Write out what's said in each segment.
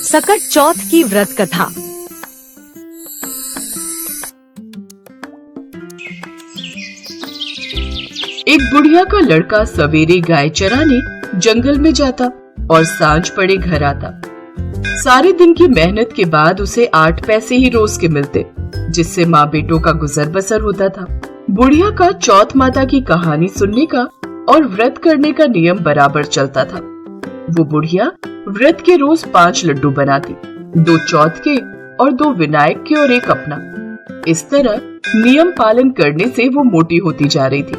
सकट चौथ की व्रत कथा। एक बुढ़िया का लड़का सवेरे गाय चराने जंगल में जाता और सांझ पड़े घर आता। सारे दिन की मेहनत के बाद उसे 8 पैसे ही रोज के मिलते, जिससे माँ बेटों का गुजर बसर होता था। बुढ़िया का चौथ माता की कहानी सुनने का और व्रत करने का नियम बराबर चलता था। वो बुढ़िया व्रत के रोज 5 लड्डू बनाती, 2 चौथ के और 2 विनायक के और 1 अपना। इस तरह नियम पालन करने से वो मोटी होती जा रही थी।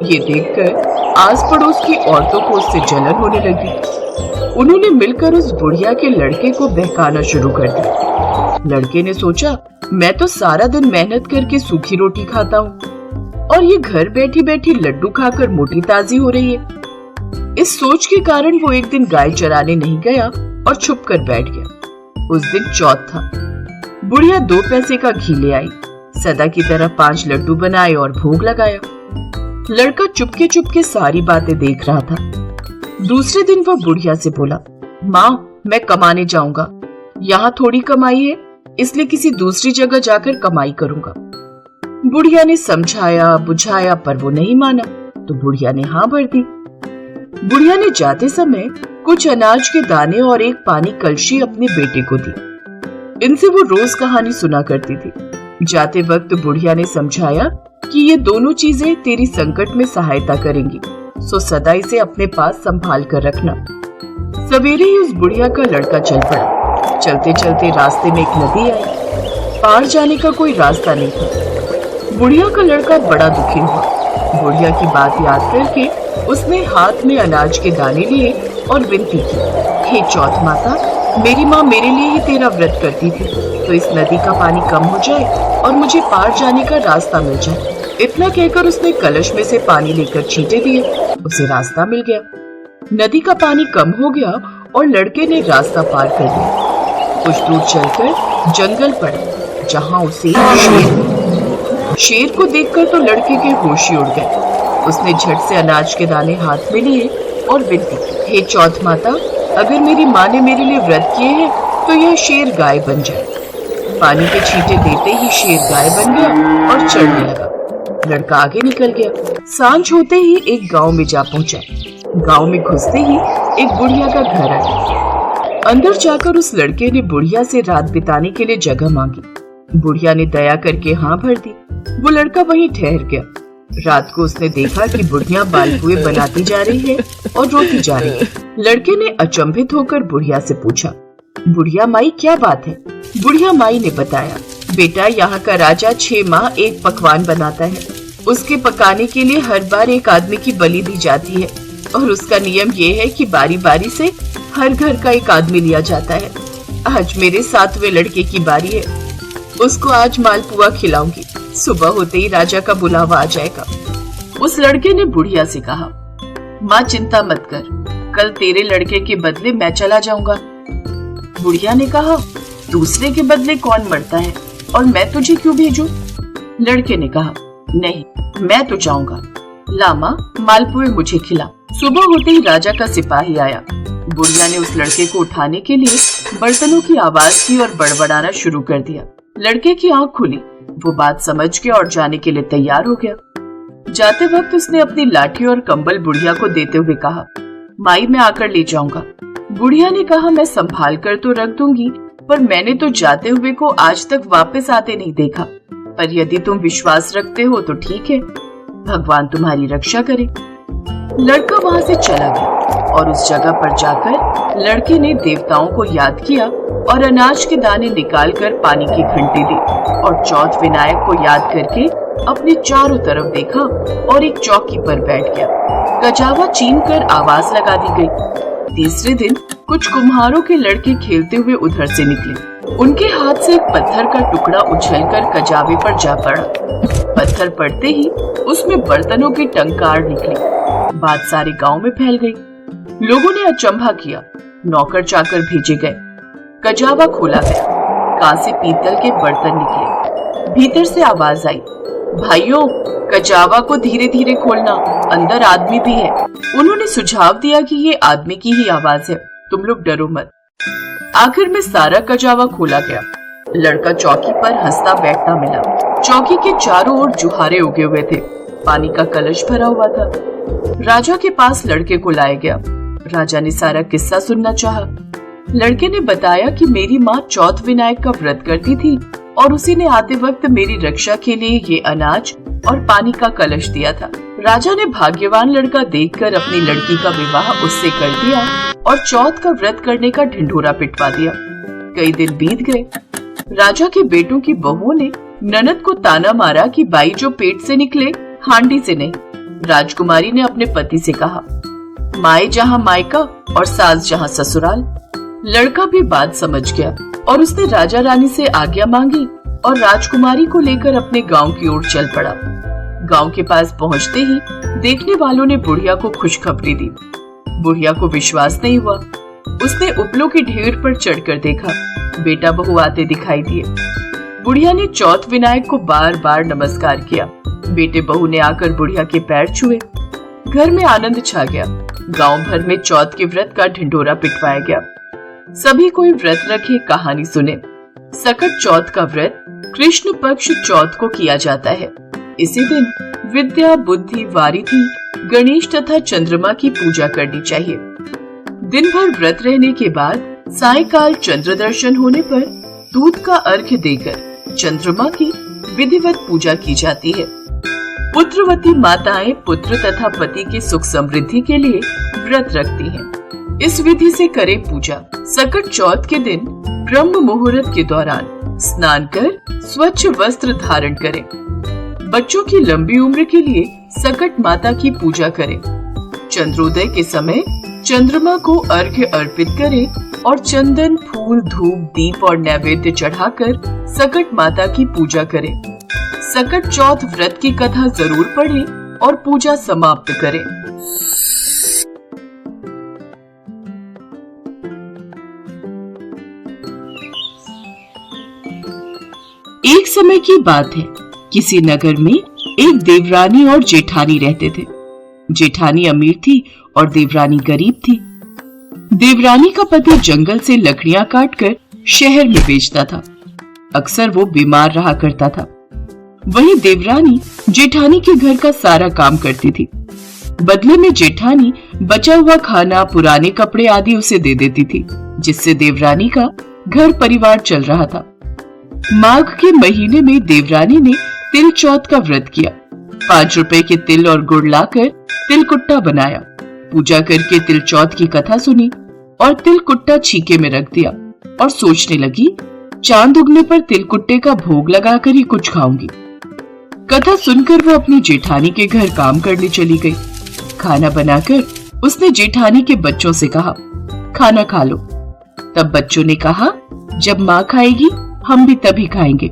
ये देखकर आस पड़ोस की औरतों को उससे जलन होने लगी। उन्होंने मिलकर उस बुढ़िया के लड़के को बहकाना शुरू कर दिया। लड़के ने सोचा, मैं तो सारा दिन मेहनत करके सूखी रोटी खाता हूँ और ये घर बैठी बैठी लड्डू खाकर मोटी ताजी हो रही है। इस सोच के कारण वो एक दिन गाय चराने नहीं गया और छुप कर बैठ गया। उस दिन चौथ था। बुढ़िया 2 पैसे का घी ले आई, सदा की तरह 5 लड्डू बनाए और भोग लगाया। लड़का चुपके चुपके सारी बातें देख रहा था। दूसरे दिन वह बुढ़िया से बोला, माँ, मैं कमाने जाऊंगा। यहाँ थोड़ी कमाई है, इसलिए किसी दूसरी जगह जाकर कमाई करूंगा। बुढ़िया ने समझाया बुझाया पर वो नहीं माना, तो बुढ़िया ने हाँ भर दी। बुढ़िया ने जाते समय कुछ अनाज के दाने और 1 पानी कलशी अपने बेटे को दी। इनसे वो रोज कहानी सुना करती थी। जाते वक्त बुढ़िया ने समझाया कि ये दोनों चीजें तेरी संकट में सहायता करेंगी, सो सदा इसे अपने पास संभाल कर रखना। सवेरे ही उस बुढ़िया का लड़का चल पड़ा। चलते चलते रास्ते में एक नदी आई। पार जाने का कोई रास्ता नहीं था। बुढ़िया का लड़का बड़ा दुखी हुआ। बुढ़िया की बात याद करके उसने हाथ में अनाज के दाने लिए और विनती की, हे चौथ माता, मेरी माँ मेरे लिए ही तेरा व्रत करती थी, तो इस नदी का पानी कम हो जाए और मुझे पार जाने का रास्ता मिल जाए। इतना कहकर उसने कलश में से पानी लेकर छींटे दिए। उसे रास्ता मिल गया। नदी का पानी कम हो गया और लड़के ने रास्ता पार कर दिया। कुछ दूर चलकर जंगल पड़ा, जहाँ उसे शेर को देखकर तो लड़के के होश ही उड़ गए। उसने झट से अनाज के दाने हाथ में लिए और विनती की, हे चौथ माता, अगर मेरी माँ ने मेरे लिए व्रत किए हैं तो यह शेर गाय बन जाए। पानी के छींटे देते ही शेर गाय बन गया और चढ़ने लगा। लड़का आगे निकल गया। सांझ होते ही एक गांव में जा पहुंचा। गांव में घुसते ही एक बुढ़िया का घर आया। अंदर जाकर उस लड़के ने बुढ़िया से रात बिताने के लिए जगह मांगी। बुढ़िया ने दया करके हाँ भर दी। वो लड़का वहीं ठहर गया। रात को उसने देखा कि बुढ़िया मालपुए बनाती जा रही है और रोती जा रही है। लड़के ने अचंभित होकर बुढ़िया से पूछा, बुढ़िया माई, क्या बात है? बुढ़िया माई ने बताया, बेटा, यहाँ का राजा 6 माह एक पकवान बनाता है। उसके पकाने के लिए हर बार एक आदमी की बलि दी जाती है और उसका नियम ये है कि बारी बारी से हर घर का एक आदमी लिया जाता है। आज मेरे 7वें लड़के की बारी है। उसको आज मालपुआ खिलाऊंगी। सुबह होते ही राजा का बुलावा आ जाएगा। उस लड़के ने बुढ़िया से कहा, माँ, चिंता मत कर, कल तेरे लड़के के बदले मैं चला जाऊंगा। बुढ़िया ने कहा, दूसरे के बदले कौन मरता है और मैं तुझे क्यों भेजूं? लड़के ने कहा, नहीं, मैं तो जाऊंगा। ला माँ, मालपुए मुझे खिला। सुबह होते ही राजा का सिपाही आया। बुढ़िया ने उस लड़के को उठाने के लिए बर्तनों की आवाज की और बड़बड़ाना शुरू कर दिया। लड़के की आंख खुली। वो बात समझ के और जाने के लिए तैयार हो गया। जाते वक्त उसने अपनी लाठी और कंबल बुढ़िया को देते हुए कहा, माई, मैं आकर ले जाऊंगा। बुढ़िया ने कहा, मैं संभाल कर तो रख दूंगी, पर मैंने तो जाते हुए को आज तक वापस आते नहीं देखा। पर यदि तुम विश्वास रखते हो तो ठीक है, भगवान तुम्हारी रक्षा करे। लड़का वहाँ से चला गया और उस जगह पर जाकर लड़के ने देवताओं को याद किया और अनाज के दाने निकालकर पानी की घंटी दी और चौथ विनायक को याद करके अपने चारों तरफ देखा और एक चौकी पर बैठ गया। गजावा चीन कर आवाज लगा दी गई। तीसरे दिन कुछ कुम्हारों के लड़के खेलते हुए उधर से निकले। उनके हाथ से एक पत्थर का टुकड़ा उछलकर कजावे पर जा पड़ा। पत्थर पड़ते ही उसमें बर्तनों के टंकार निकले। बात सारे गांव में फैल गई। लोगों ने अचंभा किया। नौकर चाकर भेजे गए। कजावा खोला गया। कांसे पीतल के बर्तन निकले। भीतर से आवाज आई, भाइयों, कजावा को धीरे धीरे खोलना, अंदर आदमी भी है। उन्होंने सुझाव दिया कि ये आदमी की ही आवाज है, तुम लोग डरो मत। आखिर में सारा कजावा खोला गया। लड़का चौकी पर हंसता बैठता मिला। चौकी के चारों ओर जुहारे उगे हुए थे। पानी का कलश भरा हुआ था। राजा के पास लड़के को लाया गया। राजा ने सारा किस्सा सुनना चाहा। लड़के ने बताया कि मेरी माँ चौथ विनायक का व्रत करती थी और उसी ने आते वक्त मेरी रक्षा के लिए ये अनाज और पानी का कलश दिया था। राजा ने भाग्यवान लड़का देखकर अपनी लड़की का विवाह उससे कर दिया और चौथ का व्रत करने का ढिंढोरा पिटवा दिया। कई दिन बीत गए। राजा के बेटों की बहुओं ने ननद को ताना मारा कि बाई जो पेट से निकले हांडी से नहीं। राजकुमारी ने अपने पति से कहा, माए जहाँ मायका और सास जहाँ ससुराल। लड़का भी बात समझ गया और उसने राजा रानी से आज्ञा मांगी और राजकुमारी को लेकर अपने गांव की ओर चल पड़ा। गांव के पास पहुंचते ही देखने वालों ने बुढ़िया को खुशखबरी दी। बुढ़िया को विश्वास नहीं हुआ। उसने उपलों के ढेर पर चढ़कर देखा। बेटा बहू आते दिखाई दिए। बुढ़िया ने चौथ विनायक को बार बार नमस्कार किया। बेटे बहू ने आकर बुढ़िया के पैर छुए। घर में आनंद छा गया। गांव भर में चौथ के व्रत का ढिंढोरा पिटवाया गया। सभी कोई व्रत रखे कहानी सुने। सकट चौथ का व्रत कृष्ण पक्ष चौथ को किया जाता है। इसी दिन विद्या, बुद्धि, वारिधि, गणेश तथा चंद्रमा की पूजा करनी चाहिए। दिन भर व्रत रहने के बाद सायंकाल चंद्र दर्शन होने पर दूध का अर्घ्य देकर चंद्रमा की विधिवत पूजा की जाती है। पुत्रवती माताएं पुत्र तथा पति की सुख समृद्धि के लिए व्रत रखती हैं। इस विधि से करें पूजा। सकट चौथ के दिन ब्रह्म मुहूर्त के दौरान स्नान कर स्वच्छ वस्त्र धारण करें। बच्चों की लंबी उम्र के लिए सकट माता की पूजा करें। चंद्रोदय के समय चंद्रमा को अर्घ्य अर्पित करें और चंदन, फूल, धूप, दीप और नैवेद्य चढ़ाकर सकट माता की पूजा करें। सकट चौथ व्रत की कथा जरूर पढ़ें और पूजा समाप्त करें। एक समय की बात है। किसी नगर में एक देवरानी और जेठानी रहते थे। जेठानी अमीर थी और देवरानी गरीब थी। देवरानी का पति जंगल से लकड़ियां काटकर शहर में बेचता था। अक्सर वो बीमार रहा करता था। वहीं देवरानी जेठानी के घर का सारा काम करती थी। बदले में जेठानी बचा हुआ खाना, पुराने कपड़े आदि उसे दे देती थी, जिससे देवरानी का घर परिवार चल रहा था। माघ के महीने में देवरानी ने तिल चौथ का व्रत किया। 5 रुपए के तिल और गुड़ लाकर तिलकुट्टा बनाया। पूजा करके तिल चौथ की कथा सुनी और तिलकुट्टा छीके में रख दिया और सोचने लगी, चांद उगने पर तिलकुट्टे का भोग लगाकर ही कुछ खाऊंगी। कथा सुनकर वो अपनी जेठानी के घर काम करने चली गई। खाना बनाकर उसने जेठानी के बच्चों से कहा, खाना खा लो। तब बच्चों ने कहा, जब माँ खाएगी हम भी तभी खाएंगे।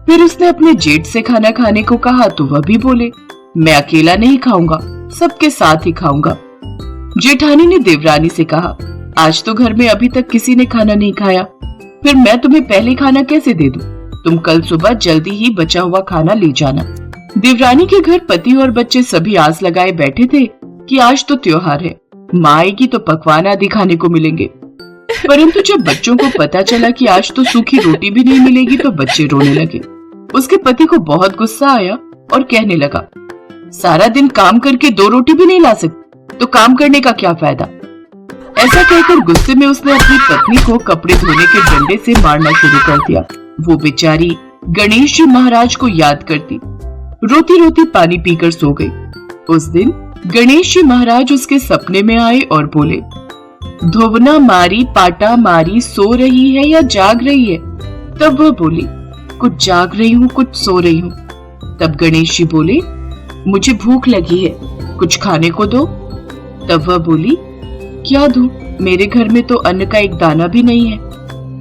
फिर उसने अपने जेठ से खाना खाने को कहा तो वह भी बोले, मैं अकेला नहीं खाऊंगा, सबके साथ ही खाऊंगा। जेठानी ने देवरानी से कहा, आज तो घर में अभी तक किसी ने खाना नहीं खाया, फिर मैं तुम्हें पहले खाना कैसे दे दूं? तुम कल सुबह जल्दी ही बचा हुआ खाना ले जाना। देवरानी के घर पति और बच्चे सभी आस लगाए बैठे थे कि आज तो त्योहार है, माँ आएगी तो पकवान आदि खाने को मिलेंगे। परंतु जब बच्चों को पता चला कि आज तो सूखी रोटी भी नहीं मिलेगी तो बच्चे रोने लगे। उसके पति को बहुत गुस्सा आया और कहने लगा, सारा दिन काम करके 2 रोटी भी नहीं ला सकते तो काम करने का क्या फायदा। ऐसा कहकर गुस्से में उसने अपनी पत्नी को कपड़े धोने के डंडे से मारना शुरू कर दिया। वो बेचारी गणेश जी महाराज को याद करती रोती रोती पानी पीकर सो गई। उस दिन गणेश जी महाराज उसके सपने में आए और बोले, धोबना मारी पाटा मारी, सो रही है या जाग रही है? तब वह बोली, कुछ जाग रही हूँ कुछ सो रही हूँ। तब गणेश जी बोले, मुझे भूख लगी है, कुछ खाने को दो। तब वह बोली, क्या दूं? मेरे घर में तो अन्न का एक दाना भी नहीं है।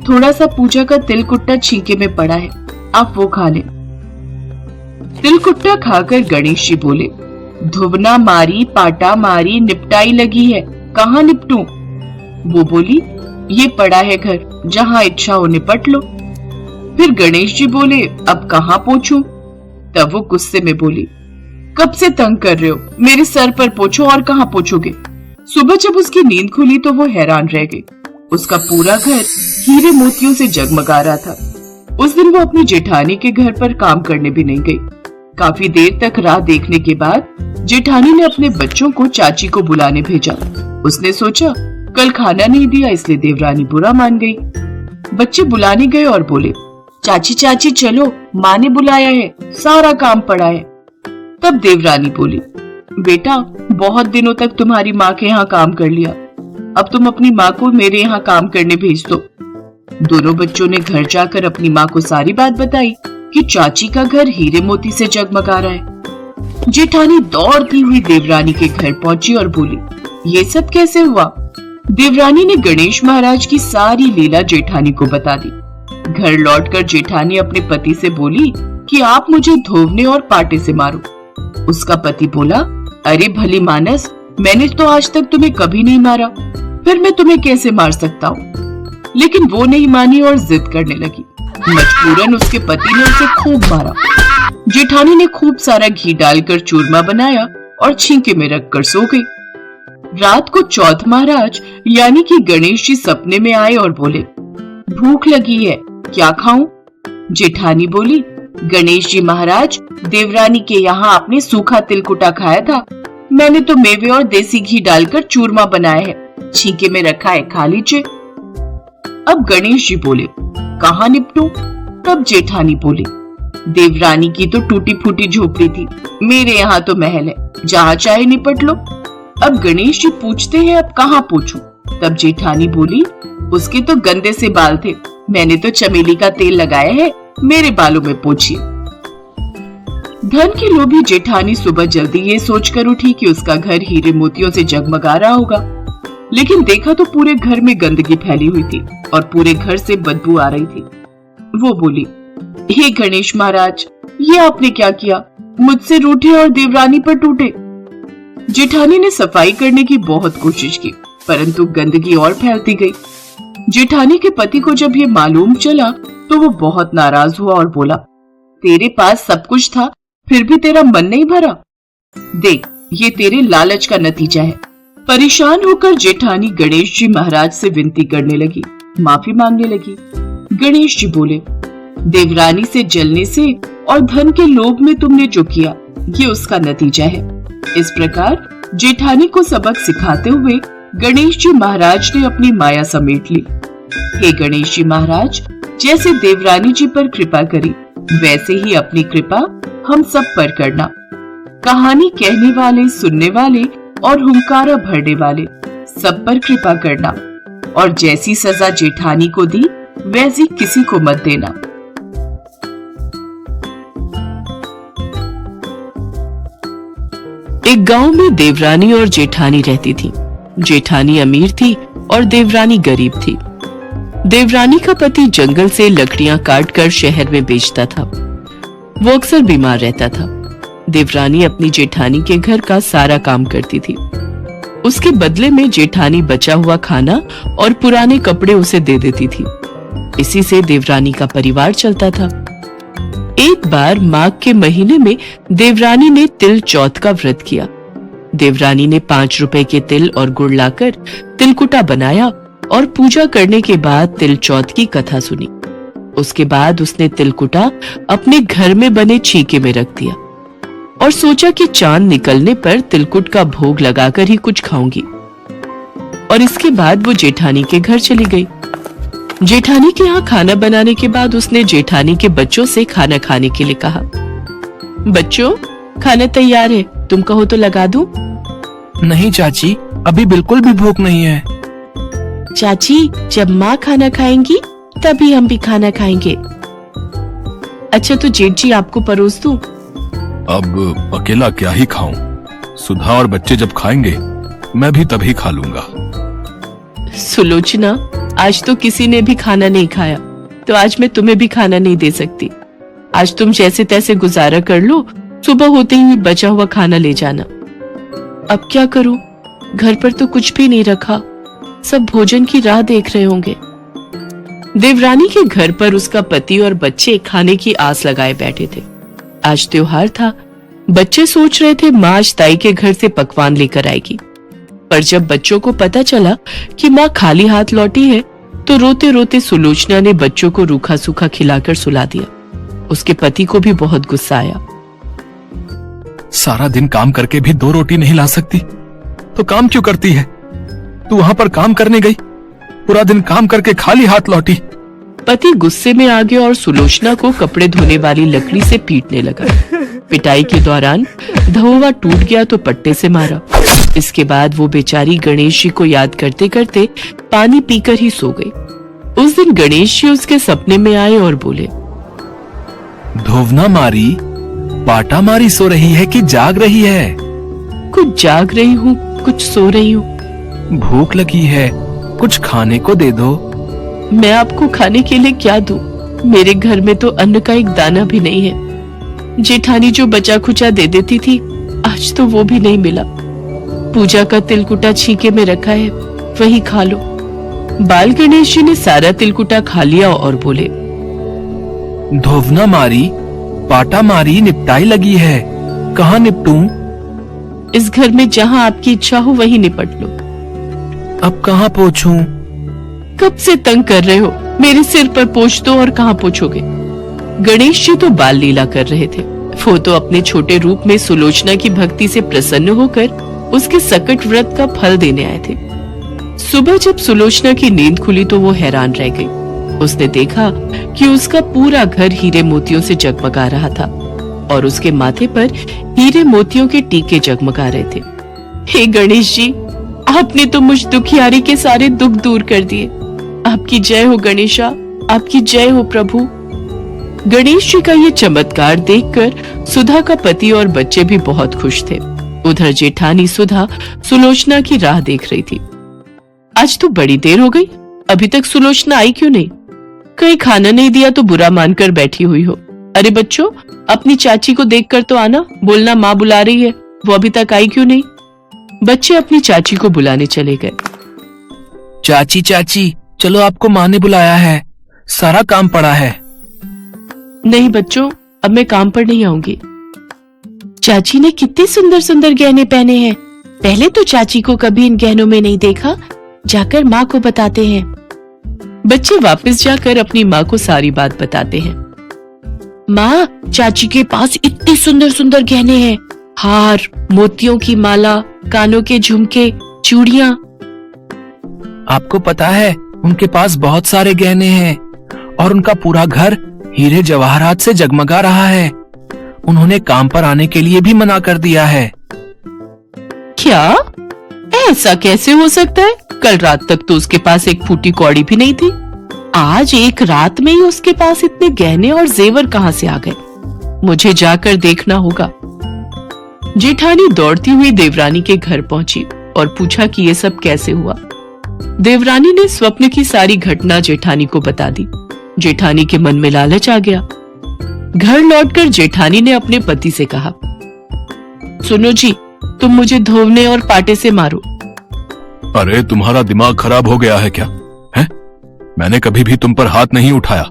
थोड़ा सा पूजा का तिलकुट्टा छींके में पड़ा है, आप वो खा लें। तिलकुट्टा खाकर गणेश जी बोले, धुबना मारी पाटा मारी, निपटाई लगी है, कहाँ निपटूं? वो बोली, ये पड़ा है घर, जहाँ इच्छा हो निपट लो। फिर गणेश जी बोले, अब कहाँ पोंछूं? तब वो गुस्से में बोली, कब से तंग कर रहे हो, मेरे सर पर पोंछो और कहाँ पोंछोगे? सुबह जब उसकी नींद खुली तो वो हैरान रह गई। उसका पूरा घर हीरे मोतियों से जगमगा रहा था। उस दिन वो अपनी जेठानी के घर पर काम करने भी नहीं गई। काफी देर तक राह देखने के बाद जेठानी ने अपने बच्चों को चाची को बुलाने भेजा। उसने सोचा कल खाना नहीं दिया इसलिए देवरानी बुरा मान गई। बच्चे बुलाने गए और बोले, चाची चाची चलो, माँ ने बुलाया है, सारा काम पड़ा है। तब देवरानी बोली, बेटा बहुत दिनों तक तुम्हारी माँ के यहाँ काम कर लिया, अब तुम अपनी माँ को मेरे यहाँ काम करने भेज दो। दोनों बच्चों ने घर जाकर अपनी माँ को सारी बात बताई कि चाची का घर हीरे मोती से जगमगा रहा है। जेठानी दौड़ती हुई देवरानी के घर पहुंची और बोली, ये सब कैसे हुआ? देवरानी ने गणेश महाराज की सारी लीला जेठानी को बता दी। घर लौटकर जेठानी अपने पति से बोली कि आप मुझे धोवने और पाटे से मारो। उसका पति बोला, अरे भली मानस, मैंने तो आज तक तुम्हें कभी नहीं मारा, फिर मैं तुम्हें कैसे मार सकता हूँ? लेकिन वो नहीं मानी और जिद करने लगी। मजबूरन उसके पति ने उसे खूब मारा। जेठानी ने खूब सारा घी डालकर चूरमा बनाया और छींके में रखकर सो गई। रात को चौथ महाराज यानी कि गणेश जी सपने में आए और बोले, भूख लगी है, क्या खाऊं? जेठानी बोली, गणेश जी महाराज, देवरानी के यहाँ आपने सूखा तिलकुटा खाया था, मैंने तो मेवे और देसी घी डालकर चूरमा बनाया है, छींके में रखा है, खा लीजिए। अब गणेश जी बोले, कहाँ निपटूं? तब जेठानी बोली, देवरानी की तो टूटी फूटी झोपड़ी थी, मेरे यहाँ तो महल है, जहाँ चाहे निपट लो। अब गणेश जी पूछते हैं, अब कहाँ पूछूं? तब जेठानी बोली, उसके तो गंदे से बाल थे, मैंने तो चमेली का तेल लगाया है, मेरे बालों में पोंछिए। धन की लोभी जेठानी सुबह जल्दी ये सोचकर उठी कि उसका घर हीरे मोतियों से जगमगा रहा होगा, लेकिन देखा तो पूरे घर में गंदगी फैली हुई थी और पूरे घर से बदबू आ रही थी। वो बोली, हे गणेश महाराज, ये आपने क्या किया? मुझसे रूठे और देवरानी पर टूटे। जेठानी ने सफाई करने की बहुत कोशिश की, परंतु गंदगी और फैलती गई। जेठानी के पति को जब ये मालूम चला तो वो बहुत नाराज हुआ और बोला, तेरे पास सब कुछ था, फिर भी तेरा मन नहीं भरा? देख, ये तेरे लालच का नतीजा है। परेशान होकर जेठानी गणेश जी महाराज से विनती करने लगी, माफी मांगने लगी। गणेश जी बोले, देवरानी से जलने से और धन के लोभ में तुमने जो किया, ये उसका नतीजा है। इस प्रकार जेठानी को सबक सिखाते हुए गणेश जी महाराज ने अपनी माया समेट ली। हे गणेश जी महाराज, जैसे देवरानी जी पर कृपा करी, वैसे ही अपनी कृपा हम सब पर करना। कहानी कहने वाले, सुनने वाले और हुंकारा भरने वाले सब पर कृपा करना, और जैसी सजा जेठानी को दी वैसी किसी को मत देना। एक गांव में देवरानी और जेठानी रहती थी। जेठानी अमीर थी और देवरानी गरीब थी। देवरानी का पति जंगल से लकड़ियां काटकर शहर में बेचता था। वो अक्सर बीमार रहता था। देवरानी अपनी जेठानी के घर का सारा काम करती थी। उसके बदले में जेठानी बचा हुआ खाना और पुराने कपड़े उसे दे देती थी। इसी से देवरानी का परिवार चलता था। एक बार माघ के महीने में देवरानी ने तिल चौथ का व्रत किया। देवरानी ने 5 रुपए के तिल और गुड़ लाकर तिलकुटा बनाया और पूजा करने के बाद तिल चौथ की कथा सुनी। उसके बाद उसने तिलकुटा अपने घर में बने छीके में रख दिया और सोचा कि चांद निकलने पर तिलकुट का भोग लगाकर ही कुछ खाऊंगी। और इसके बाद वो जेठानी के घर चली गई। जेठानी के यहाँ खाना बनाने के बाद उसने जेठानी के बच्चों से खाना खाने के लिए कहा, बच्चों, खाना तैयार है, तुम कहो तो लगा दूं? नहीं चाची, अभी बिल्कुल भी भूख नहीं है। चाची, जब माँ खाना खाएंगी तभी हम भी खाना खाएंगे। अच्छा तो जेठ जी आपको परोस दूं? अब अकेला क्या ही खाऊं? सुधा और बच्चे जब खाएंगे मैं भी तभी खा लूंगा। सुलोचना, आज तो किसी ने भी खाना नहीं खाया, तो आज मैं तुम्हें भी खाना नहीं दे सकती। आज तुम जैसे तैसे गुजारा कर लो, सुबह होते ही बचा हुआ खाना ले जाना। अब क्या करूं? घर पर तो कुछ भी नहीं रखा, सब भोजन की राह देख रहे होंगे। देवरानी के घर पर उसका पति और बच्चे खाने की आस लगाए बैठे थे। आज त्योहार था। बच्चे सोच रहे थे माँ आज ताई के घर से पकवान लेकर आएगी। पर जब बच्चों को पता चला कि माँ खाली हाथ लौटी है तो रोते रोते सुलोचना ने बच्चों को रूखा सूखा खिलाकर सुला दिया। उसके पति को भी बहुत गुस्सा आया। सारा दिन काम करके भी 2 रोटी नहीं ला सकती तो काम क्यों करती है? तू वहां पर काम करने गई, पूरा दिन काम करके खाली हाथ लौटी। पति गुस्से में आ गया और सुलोचना को कपड़े धोने वाली लकड़ी से पीटने लगा। पिटाई के दौरान धोवा टूट गया तो पट्टे से मारा। इसके बाद वो बेचारी गणेश जी को याद करते करते पानी पीकर ही सो गई। उस दिन गणेश जी उसके सपने में आए और बोले, धोवना मारी पाटा मारी सो रही है कि जाग रही है? कुछ जाग रही हूँ, कुछ सो रही हूँ। भूख लगी है, कुछ खाने को दे दो। मैं आपको खाने के लिए क्या दूं? मेरे घर में तो अन्न का एक दाना भी नहीं है। जेठानी जो बचा खुचा दे देती थी, आज तो वो भी नहीं मिला। पूजा का तिलकुटा छीके में रखा है, वही खा लो। बाल गणेश जी ने सारा तिलकुटा खा लिया और बोले, धोवना मारी पाटा मारी निपटाई लगी है, कहाँ निपटूं? इस घर में जहाँ आपकी इच्छा हो वही निपट लो। अब कहाँ पोछूं? कब से तंग कर रहे हो? मेरे सिर पर पोंछ दो। और कहाँ पोछोगे? गणेश जी तो बाल लीला कर रहे थे। वो तो अपने छोटे रूप में सुलोचना की भक्ति से प्रसन्न होकर उसके सकट व्रत का फल देने आए थे। सुबह जब सुलोचना की नींद खुली तो वो हैरान रह गई। उसने देखा कि उसका पूरा घर हीरे मोतियों से जगमगा रहा था और उसके माथे पर हीरे मोतियों के टीके जगमगा रहे थे। हे गणेश जी, आपने तो मुझ दुखियारी के सारे दुख दूर कर दिए। आपकी जय हो गणेशा, आपकी जय हो प्रभु। गणेश जी का ये चमत्कार देखकर सुधा का पति और बच्चे भी बहुत खुश थे। उधर जेठानी सुधा सुलोचना की राह देख रही थी। आज तो बड़ी देर हो गई, अभी तक सुलोचना आई क्यों नहीं? कहीं खाना नहीं दिया तो बुरा मानकर बैठी हुई हो। अरे बच्चों, अपनी चाची को देखकर तो आना, बोलना माँ बुला रही है। वो अभी तक आई क्यों नहीं? बच्चे अपनी चाची को बुलाने चले गए। चाची चाची, चलो आपको माँ ने बुलाया है, सारा काम पड़ा है। नहीं बच्चों, अब मैं काम पर नहीं आऊंगी। चाची ने कितने सुंदर सुंदर गहने पहने हैं। पहले तो चाची को कभी इन गहनों में नहीं देखा, जाकर माँ को बताते हैं। बच्चे वापस जाकर अपनी माँ को सारी बात बताते हैं। माँ, चाची के पास इतने सुंदर सुंदर गहने हैं, हार, मोतियों की माला, कानों के झुमके, चूड़ियाँ। आपको पता है उनके पास बहुत सारे गहने हैं और उनका पूरा घर हीरे जवाहरात से जगमगा रहा है। उन्होंने काम पर आने के लिए भी मना कर दिया है। क्या? ऐसा कैसे हो सकता है? कल रात तक तो उसके पास एक फूटी कौड़ी भी नहीं थी। आज एक रात में ही उसके पास इतने गहने और जेवर कहाँ से आ गए? मुझे जाकर देखना होगा। जेठानी दौड़ती हुई देवरानी के घर पहुंची और पूछा कि ये सब कैसे हुआ। देवरानी ने स्वप्न की सारी घटना जेठानी को बता दी। जेठानी के मन में लालच आ गया। घर लौटकर जेठानी ने अपने पति से कहा, सुनो जी, तुम मुझे धोवने और पाटे से मारो। अरे तुम्हारा दिमाग खराब हो गया है क्या? हैं? मैंने कभी भी तुम पर हाथ नहीं उठाया।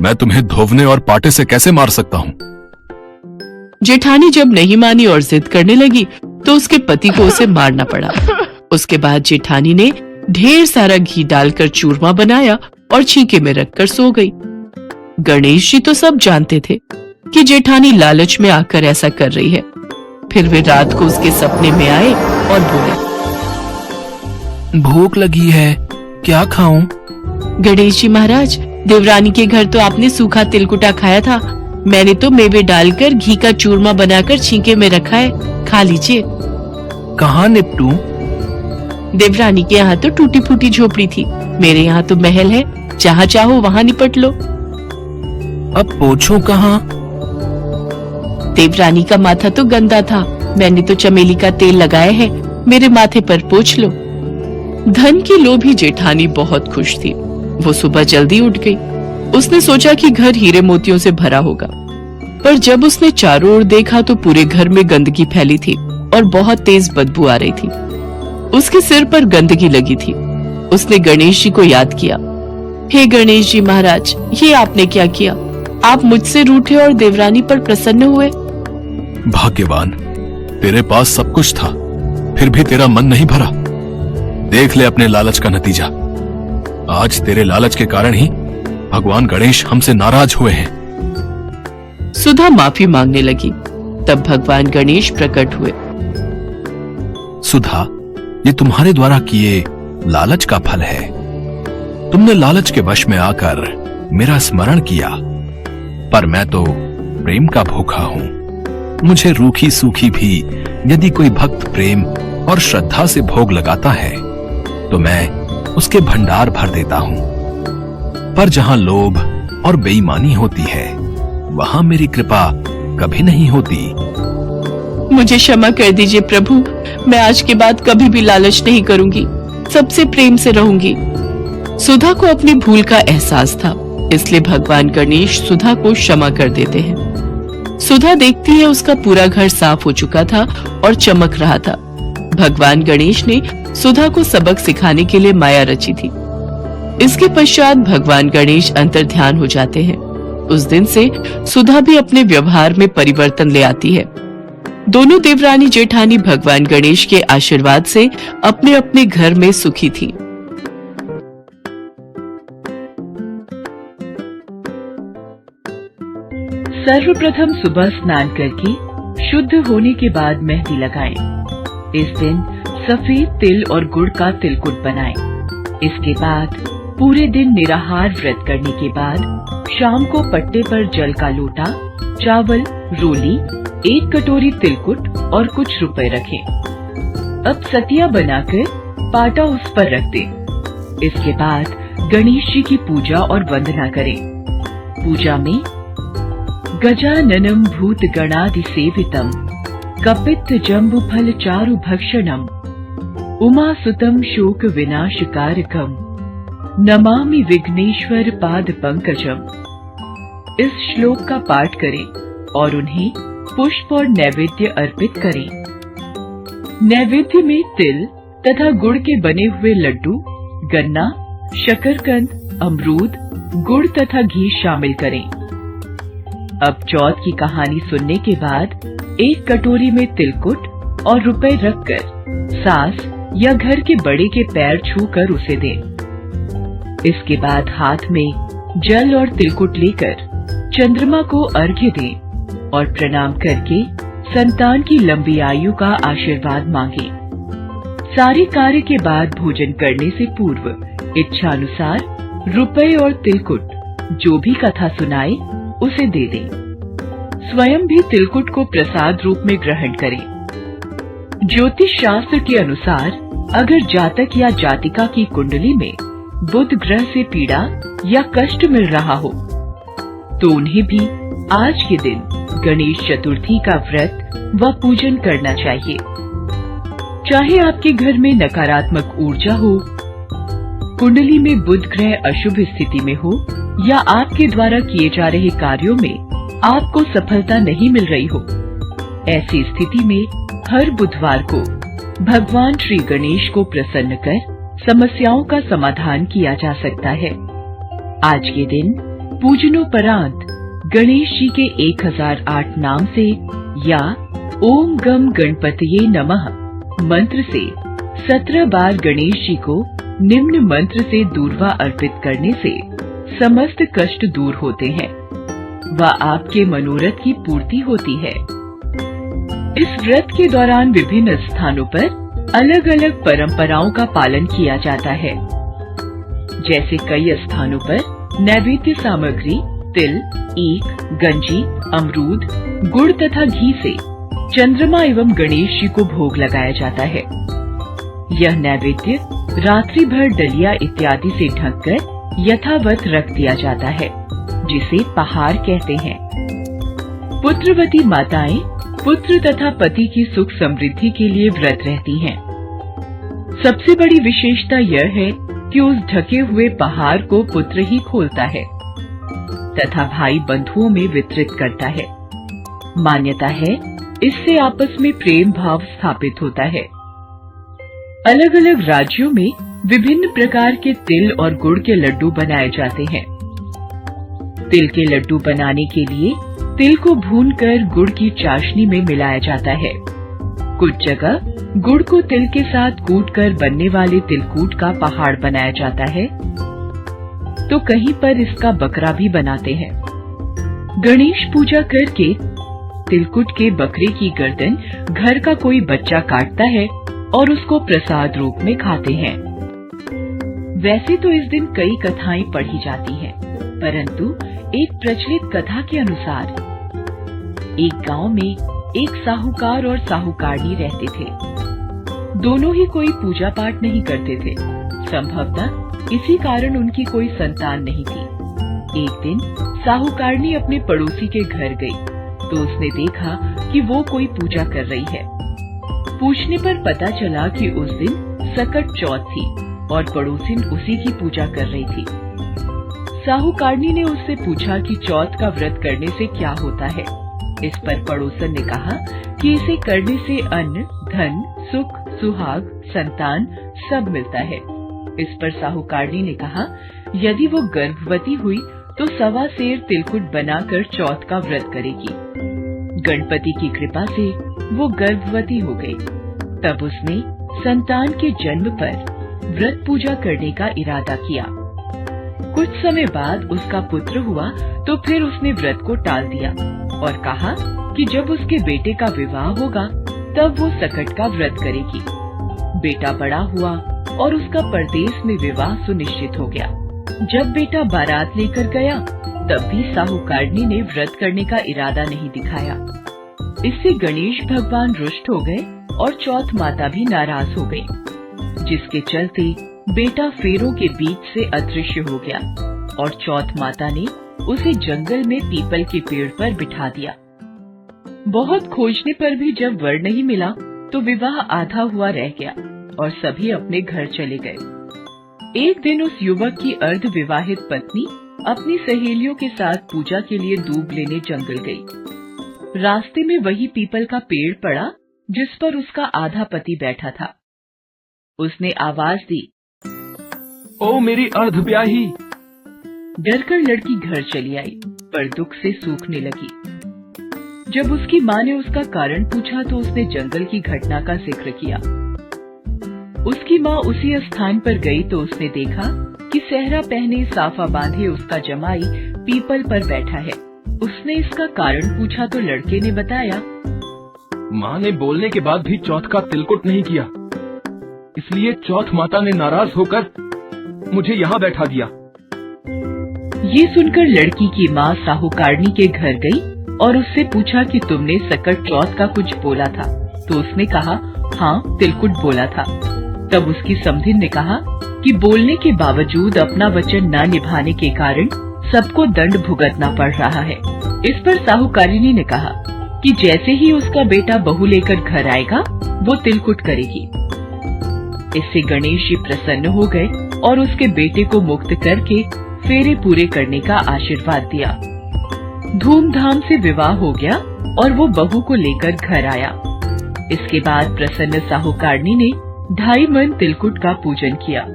मैं तुम्हें धोवने और पाटे से कैसे मार सकता हूँ? जेठानी जब नहीं मानी और जिद करने लगी तो उसके पति को उसे मारना पड़ा। उसके बाद जेठानी ने ढेर सारा घी डालकर चूरमा बनाया और छींके में रखकर सो गई। गणेश जी तो सब जानते थे कि जेठानी लालच में आकर ऐसा कर रही है। फिर वे रात को उसके सपने में आए और बोले, भूख लगी है, क्या खाऊं? गणेश जी महाराज, देवरानी के घर तो आपने सूखा तिलकुटा खाया था। मैंने तो मेवे डालकर घी का चूरमा बनाकर छींके में रखा है, खा लीजिए। कहाँ निपटूं? देवरानी के यहाँ तो टूटी फूटी झोपड़ी थी, मेरे यहाँ तो महल है, जहाँ चाहो वहाँ निपट लो। अब पोछूं कहाँ? देवरानी का माथा तो गंदा था, मैंने तो चमेली का तेल लगाया है, मेरे माथे पर पोंछ लो। धन की लोभी जेठानी बहुत खुश थी। वो सुबह जल्दी उठ गई। उसने सोचा कि घर हीरे मोतियों से भरा होगा, पर जब उसने चारों ओर देखा तो पूरे घर में गंदगी फैली थी और बहुत तेज बदबू आ रही थी। उसके सिर पर गंदगी लगी थी। उसने गणेश जी को याद किया। हे गणेश जी महाराज, ये आपने क्या किया? आप मुझसे रूठे और देवरानी पर प्रसन्न हुए। भाग्यवान, तेरे पास सब कुछ था, फिर भी तेरा मन नहीं भरा। देख ले अपने लालच का नतीजा। आज तेरे लालच के कारण ही भगवान गणेश हमसे नाराज हुए हैं। सुधा माफी मांगने लगी। तब भगवान गणेश प्रकट हुए। सुधा, ये तुम्हारे द्वारा किए लालच का फल है। तुमने लालच के वश में आकर मेरा स्मरण किया, पर मैं तो प्रेम का भूखा हूं। मुझे रूखी सूखी भी यदि कोई भक्त प्रेम और श्रद्धा से भोग लगाता है तो मैं उसके भंडार भर देता हूं। पर जहां लोभ और बेईमानी होती है वहां मेरी कृपा कभी नहीं होती। मुझे क्षमा कर दीजिए प्रभु, मैं आज के बाद कभी भी लालच नहीं करूंगी, सबसे प्रेम से रहूंगी। सुधा को अपनी भूल का एहसास था, इसलिए भगवान गणेश सुधा को क्षमा कर देते हैं। सुधा देखती है उसका पूरा घर साफ हो चुका था और चमक रहा था। भगवान गणेश ने सुधा को सबक सिखाने के लिए माया रची थी। इसके पश्चात भगवान गणेश अंतर्ध्यान हो जाते हैं। उस दिन से सुधा भी अपने व्यवहार में परिवर्तन ले आती है। दोनों देवरानी जेठानी भगवान गणेश के आशीर्वाद से अपने अपने घर में सुखी थी। सर्वप्रथम सुबह स्नान करके शुद्ध होने के बाद मेहंदी लगाएं। इस दिन सफेद तिल और गुड़ का तिलकुट बनाएं। इसके बाद पूरे दिन निराहार व्रत करने के बाद शाम को पट्टे पर जल का लोटा, चावल, रोली, 1 कटोरी तिलकुट और कुछ रुपए रखें। अब सतिया बनाकर पाटा उस पर रख दें। इसके बाद गणेश जी की पूजा और वंदना करें। पूजा में गजाननम भूत गणादि सेवितम कपित्थ जम्बु फल चारु भक्षणम उमा सुतम शोक विनाशकारकम नमामि विघ्नेश्वर पाद पंकजम। इस श्लोक का पाठ करें और उन्हें पुष्प और नैवेद्य अर्पित करें। नैवेद्य में तिल तथा गुड़ के बने हुए लड्डू, गन्ना, शकरकंद, अमरूद, गुड़ तथा घी शामिल करें। अब चौथ की कहानी सुनने के बाद 1 कटोरी में तिलकुट और रुपए रखकर सास या घर के बड़े के पैर छूकर उसे दें। इसके बाद हाथ में जल और तिलकुट लेकर चंद्रमा को अर्घ्य दें और प्रणाम करके संतान की लंबी आयु का आशीर्वाद मांगे। सारे कार्य के बाद भोजन करने से पूर्व इच्छानुसार रुपए और तिलकुट जो भी कथा सुनाए उसे दे दें। स्वयं भी तिलकुट को प्रसाद रूप में ग्रहण करें। ज्योतिष शास्त्र के अनुसार अगर जातक या जातिका की कुंडली में बुध ग्रह से पीड़ा या कष्ट मिल रहा हो तो उन्हें भी आज के दिन गणेश चतुर्थी का व्रत व पूजन करना चाहिए। चाहे आपके घर में नकारात्मक ऊर्जा हो, कुंडली में बुध ग्रह अशुभ स्थिति में हो या आपके द्वारा किए जा रहे कार्यों में आपको सफलता नहीं मिल रही हो, ऐसी स्थिति में हर बुधवार को भगवान श्री गणेश को प्रसन्न कर समस्याओं का समाधान किया जा सकता है। आज के दिन पूजनोपरांत गणेश जी के 1008 नाम से या ओम गम गणपतये नमः मंत्र से 17 बार गणेश जी को निम्न मंत्र से दूर्वा अर्पित करने से समस्त कष्ट दूर होते हैं व आपके मनोरथ की पूर्ति होती है। इस व्रत के दौरान विभिन्न स्थानों पर अलग अलग परंपराओं का पालन किया जाता है। जैसे कई स्थानों पर नैवेद्य सामग्री तिल, ईख, गंजी, अमरूद, गुड़ तथा घी से चंद्रमा एवं गणेश जी को भोग लगाया जाता है। यह नैवेद्य रात्रि भर दलिया इत्यादि से ढककर यथावत रख दिया जाता है, जिसे पहाड़ कहते हैं। पुत्रवती माताएं पुत्र तथा पति की सुख समृद्धि के लिए व्रत रहती हैं। सबसे बड़ी विशेषता यह है कि उस ढके हुए पहाड़ को पुत्र ही खोलता है तथा भाई बंधुओं में वितरित करता है। मान्यता है इससे आपस में प्रेम भाव स्थापित होता है। अलग अलग राज्यों में विभिन्न प्रकार के तिल और गुड़ के लड्डू बनाए जाते हैं। तिल के लड्डू बनाने के लिए तिल को भूनकर गुड़ की चाशनी में मिलाया जाता है कुछ जगह गुड़ को तिल के साथ कूटकर बनने वाले तिलकूट का पहाड़ बनाया जाता है, तो कहीं पर इसका बकरा भी बनाते हैं। गणेश पूजा करके तिलकुट के बकरे की गर्दन घर का कोई बच्चा काटता है और उसको प्रसाद रूप में खाते हैं। वैसे तो इस दिन कई कथाएं पढ़ी जाती हैं, परंतु एक प्रचलित कथा के अनुसार एक गांव में एक साहूकार और साहूकारनी रहते थे। दोनों ही कोई पूजा पाठ नहीं करते थे। संभवतः इसी कारण उनकी कोई संतान नहीं थी। एक दिन साहूकारनी अपने पड़ोसी के घर गई तो उसने देखा कि वो कोई पूजा कर रही है। पूछने पर पता चला कि उस दिन सकट चौथ थी और पड़ोसिन उसी की पूजा कर रही थी। साहूकारनी ने उससे पूछा कि चौथ का व्रत करने से क्या होता है। इस पर पड़ोसन ने कहा कि इसे करने से अन्न, धन, सुख, सुहाग, संतान सब मिलता है। इस पर साहूकारनी ने कहा, यदि वो गर्भवती हुई तो 1.25 सेर तिलकुट बनाकर चौथ का व्रत करेगी। गणपति की कृपा से वो गर्भवती हो गई। तब उसने संतान के जन्म पर व्रत पूजा करने का इरादा किया। कुछ समय बाद उसका पुत्र हुआ तो फिर उसने व्रत को टाल दिया और कहा कि जब उसके बेटे का विवाह होगा तब वो सकट का व्रत करेगी। बेटा बड़ा हुआ और उसका परदेश में विवाह सुनिश्चित हो गया। जब बेटा बारात लेकर गया तब भी साहूकारनी ने व्रत करने का इरादा नहीं दिखाया। इससे गणेश भगवान रुष्ट हो गए और चौथ माता भी नाराज हो गई, जिसके चलते बेटा फेरों के बीच से अदृश्य हो गया और चौथ माता ने उसे जंगल में पीपल के पेड़ पर बिठा दिया। बहुत खोजने पर भी जब वर नहीं मिला तो विवाह आधा हुआ रह गया और सभी अपने घर चले गए। एक दिन उस युवक की अर्ध विवाहित पत्नी अपनी सहेलियों के साथ पूजा के लिए दूब लेने जंगल गई। रास्ते में वही पीपल का पेड़ पड़ा जिस पर उसका आधा पति बैठा था। उसने आवाज दी, ओ मेरी अर्धब्याही। डरकर लड़की घर चली आई, पर दुख से सूखने लगी। जब उसकी माँ ने उसका कारण पूछा तो उसने जंगल की घटना का जिक्र किया। उसकी माँ उसी स्थान पर गई तो उसने देखा कि सेहरा पहने साफा बांधे उसका जमाई पीपल पर बैठा है। उसने इसका कारण पूछा तो लड़के ने बताया, माँ ने बोलने के बाद भी चौथ का तिलकुट नहीं किया, इसलिए चौथ माता ने नाराज होकर मुझे यहाँ बैठा दिया। ये सुनकर लड़की की माँ साहूकारनी के घर गई और उससे पूछा कि तुमने सकट चौथ का कुछ बोला था। तो उसने कहा, हाँ तिलकुट बोला था। तब उसकी समधिन ने कहा कि बोलने के बावजूद अपना वचन न निभाने के कारण सबको दंड भुगतना पड़ रहा है। इस पर साहूकारिनी ने कहा कि जैसे ही उसका बेटा बहू लेकर घर आएगा वो तिलकुट करेगी। इससे गणेश जी प्रसन्न हो गए और उसके बेटे को मुक्त करके फेरे पूरे करने का आशीर्वाद दिया। धूमधाम से विवाह हो गया और वो बहू को लेकर घर आया। इसके बाद प्रसन्न साहूकारनी ने 2.5 मन तिलकुट का पूजन किया।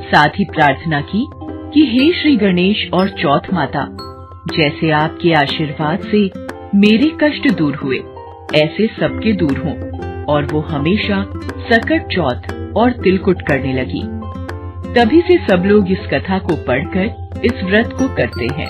साथ ही प्रार्थना की कि हे श्री गणेश और चौथ माता, जैसे आपके आशीर्वाद से मेरे कष्ट दूर हुए ऐसे सबके दूर हों और वो हमेशा सकट चौथ और तिलकुट करने लगी। तभी से सब लोग इस कथा को पढ़कर इस व्रत को करते हैं।